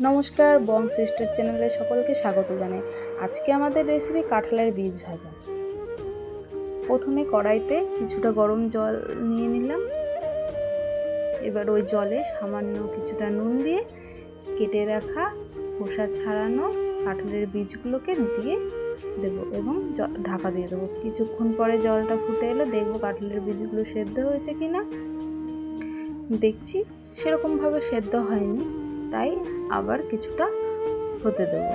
নমস্কার, বং সিস্টার চ্যানেলে সকলকে স্বাগত জানাই। আজকে আমাদের রেসিপি কাঁঠালের বীজ ভাজা। প্রথমে কড়াইতে কিছুটা গরম জল নিয়ে নিলাম। এবার ওই জলে সামান্য কিছুটা নুন দিয়ে কেটে রাখা খোসা ছাড়ানো কাঁঠালের বীজগুলোকে দিয়ে দেবো এবং ঢাকা দিয়ে দেবো। কিছুক্ষণ পরে জলটা ফুটে এলে দেখবো কাঁঠালের বীজগুলো সেদ্ধ হয়েছে কিনা। দেখছি সেরকমভাবে সেদ্ধ হয়নি, তাই আবার কিছুটা হতে দেব।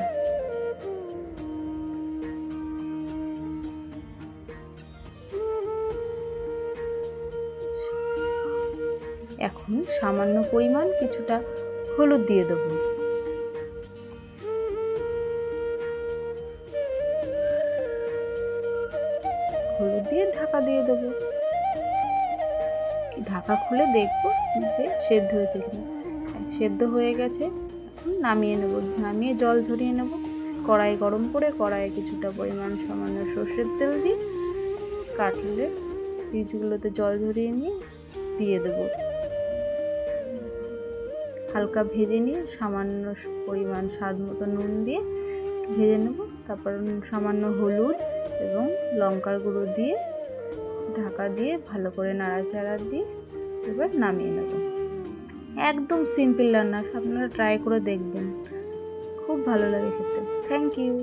এখন সামান্য পরিমাণ কিছুটা হলুদ দিয়ে দেব। হলুদ দিয়ে ঢাকা দিয়ে দেব। ঢাকা খুলে দেখব যে সেদ্ধ হয়েছে কিনা। সেদ্ধ হয়ে গেছে। এখন নামিয়ে নেব। নামিয়ে জল ঝরিয়ে নেব। কড়াই গরম করে কড়াইয়ে কিছুটা পরিমাণ সামান্য সর্ষের তেল দিয়ে কাঁঠালের বীজগুলোতে জল ঝরিয়ে নিয়ে দিয়ে দেব। হালকা ভেজে নিয়ে সামান্য পরিমাণ স্বাদ মতো নুন দিয়ে ভেজে নেব। তারপর সামান্য হলুদ এবং লঙ্কার গুঁড়ো দিয়ে ঢাকা দিয়ে ভালো করে নাড়াচাড়া দিয়ে এবার নামিয়ে নেব। একদম সিম্পল রান্না, আপনারা ট্রাই করে দেখবেন, খুব ভালো লাগে খেতে। Thank you.